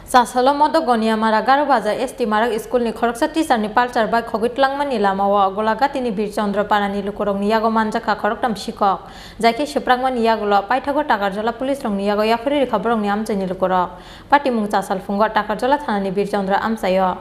Sasalo modo gonia mara garu bajar ST marak school ni khoroksa teacher ni palchar bai khogitlang mani lamawa golagati ni Birchandra parani lukurong niyago manjaka khoroktam shikok jaike shiprangman niyagulo paithago takarjola police rong niyago yafuri khaborong ni amchani lukurok pati mung chasal fungo takarjola thana ni Birchandra amchayo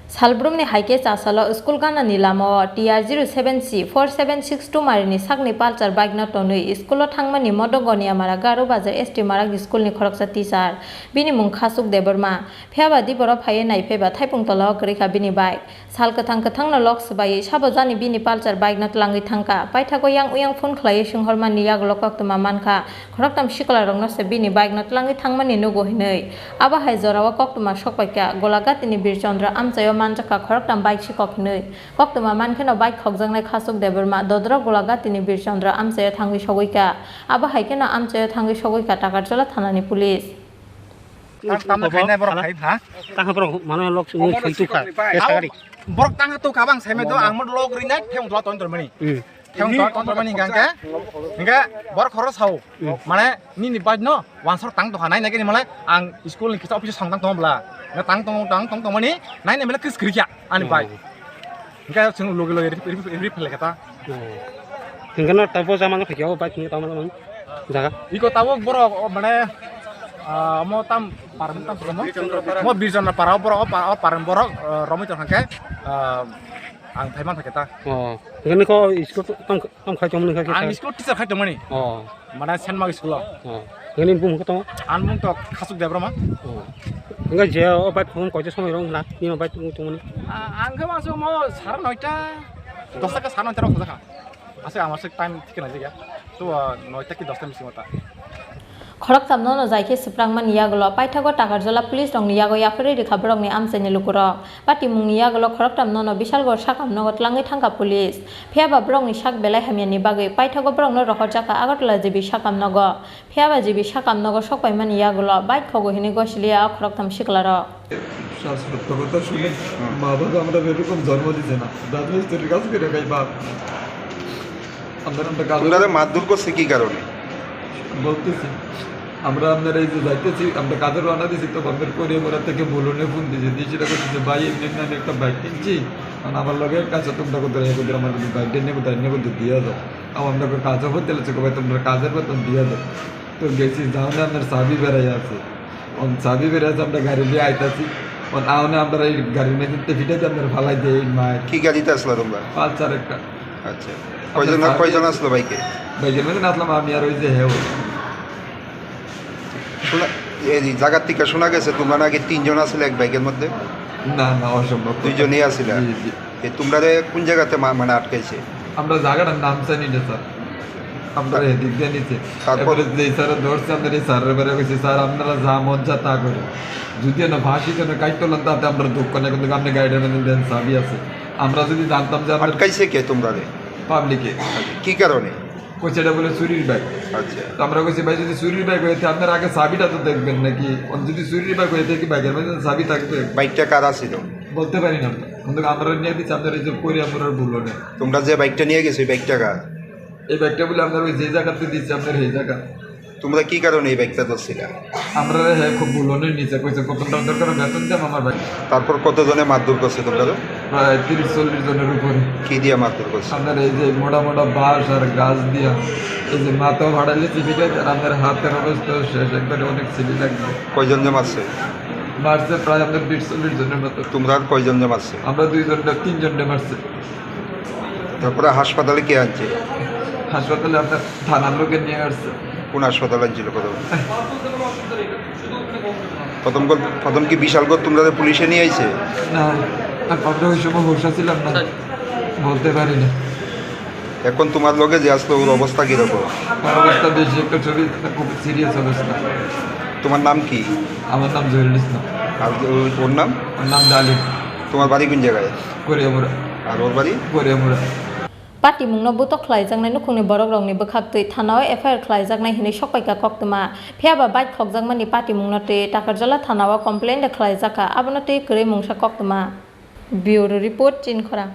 Salbrumni haike chasalo school gana ni lamawa TR07C 4762 marini sakni palchar bike na tonui school thangmani modo gonia mara garu bajar ST marak school ni khoroksa teacher bini mung khasuk deborma pheba di boro phaye nai pheba thaipung tola krika bini bike sal kathang na lok sbai sabojani bini palchar bike na tlangi thangka paithago yang uyang phone khlai sunghorma ni yag lokok tuma manka khoroktam shikla rong no se bini bike na tlangi thangmani nugo hinei aba hai jorawa koktuma sokpaika golagati ni Birchandra amchayo manjaka khoroktam bike shikok hinei koktuma mankheno bike khokjangnai khasuk deborma dodra golagati ni Birchandra amchayo thangi sogoika aba hai kena amchayo thangi sogoika takarjola thanani police borok tang tu kabang saya medo ang mod log rinak theng dlo ton tormani theng dlo ton tormani gangka hingga borok khoros hau mane ni baj no wansor tang to hanai nake ni male ang school ni kita office sangtang to bla na tang tong mani nai ne mele kis kriya ani baj hingga sing log every pele kata hingga na tapo jamang phekiao baj ni taman jaga iko tawo borok mane mau tam parem tam mau Birchandra parau borok parem borok romi terhangke ang thaiman thaketa ngani ko school tam khai chom ni ang school teacher khai tomani mana senma school ngani bum ko to an mung to khasuk debrama nga je o bai phone ko je somai rong na ni bai tu mani ang ke masuk mau saran 9টা 10টা ka saran 9টা rok দেখা আছে আমার সে time ঠিক না জায়গা তো 9টা কি 10টা মিশিং হতা khoroktam no jaike siprangman niyagulo paithago takarjola police rong niyago yafuri khaborong ni amchani lukurok pati mung niyagulo khoroktam no bishal gor sakam no tlangi thangka police pheba brong ni sak belai hamiani bagai paithago brong no rokhorjaka agartala jibi sakam nogo pheba jibi sakam nogo sokpaimani niyagulo bike khogo hini gosliya khoroktam shiklaro শাস্ত্রগত শুনে মা বাবা আমরা এরকম জন্ম দিছে না দাদু স্ত্রীর কাজ করে গাই বাপ আপনারা মারধর করছে কি কারণে বলতেছি আমরা আপনারা এই যে যাইতেছি আমরা কাজের রান্না দিয়েছি তো বাপের করে ওরা থেকে বলুনে ফোন দিয়েছে দিয়ে সেটা করতেছে ভাই এমনি আমি একটা বাইক কিনছি কারণ আমার লগে কাছে তোমরা কোথায় কোথায় আমার বাইকটা নেবো তাই নেবো দিয়ে দাও আমরা কাজও হতে লেছে ভাই তোমরা কাজের বেতন দিয়ে দাও তো গেছি যাওনে আপনার চাবি বেড়াই আছে চাবি বেড়ে আছে আমরা গাড়ি দিয়ে আইতাছি আওনে আমরা এই গাড়ির মেঝেতে ফিটাতে আপনার ফালাই দিয়ে মায়ের কি গাড়িতে আসলো তোমরা পালসার একটা আচ্ছা কয়জন আসলো বাইকের মধ্যে আসলাম আমি আর ওই যে হেও এই জায়গার থেকে শোনা গেছে তোমরা নাকি 3 জন আসলে এক বাইকের মধ্যে না অসম্ভব 2 জনই আসলে তোমরা কোন জায়গাতে মানে আটকাইছে আমরা জায়গাটার নাম জানি না স্যার আমরা এদিক দিয়ে নিচে তারপরে যে স্যার ধরছে আমাদের এই স্যারের বেড়ে গেছে স্যার আপনারা যা মন যা তা করে যদি না ভাসি কেন কাইট তোলেন তাতে আমরা দুঃখ নেই কিন্তু আপনি গাইডের মধ্যে দেন চাবি আছে আমরা যদি জানতাম যে আটকাইছে কে তোমরা পাবলিকে কি কারণে সেটা বলে চুরির ব্যাগ আচ্ছা তো আমরা কইছি ভাই যদি চুরির ব্যাগ হয়েছে আপনার আগে চাবিটা তো দেখবেন নাকি যদি চুরির ব্যাগ হয়ে থাকে ব্যাগের মধ্যে চাবি থাকবে বাইকটা কার ছিল বলতে পারি না কিন্তু আমরা নিয়ে দিচ্ছি আপনার এই যে পরে আমরা ভুলো না তোমরা যে বাইকটা নিয়ে গেছো এই বাইকটা কার এই ব্যাগটা বলে আপনার ওই যে জায়গাতে দিচ্ছি আপনার এই জায়গা তোমরা কি কারণে এই বাইকটা ধরছিল আমরা খুব ভুলনের নিচে কইছে কত দরকার বেতন দেন আমার ভাই তারপর কতজনে মারধর করছে তোমরা প্রায় 30-40 জনের উপরে কি দিয়ে মারধর করছে আপনার এই যে মোটা বাঁশ আর গাছ দিয়া এই যে মাথা ভাড়ালে চিবিটা আর আপনার হাতের অবস্থা শেষ একবারে অনেক চিবি লাগবে কয়জন মারছে মারছে প্রায় আপনার 20-40 জনের মতো তোমরা কয়জন মারছে আমরা 2 জন 3 জনকে মারছে তারপরে হাসপাতালে কে আনছে হাসপাতালে আপনার থানার লোকে নিয়ে আসছে কোন হাসপাতালে আনছিল প্রথম কি বিশালগড় তোমরা পুলিশে নিয়ে আইছে না আমরা ওই সময় বসা ছিলাম না বলতে পারি না এখন তোমার লগে যে আসলো ওর অবস্থা কিরকম অবস্থা বেশি একটা ছবি খুব সিরিয়াস অবস্থা তোমার নাম কি আমার নাম জহিরুল ইসলাম আর ওর নাম ডালিম তোমার বাড়ি কোন জায়গায় কোরিয়ামুড়া আর ওর বাড়ি কোরিয়ামুড়া Pati mungno butok khlaijaknai nukungni borok rokni bwkhaktwi thanao FIR khlaijaknai hini sokpaika koktuma pheba bike khokjakmani pati mungno twi takarjola thanao complaint khlaijaka abono twi kwrwi mungsa koktuma bureau report Chinkhora।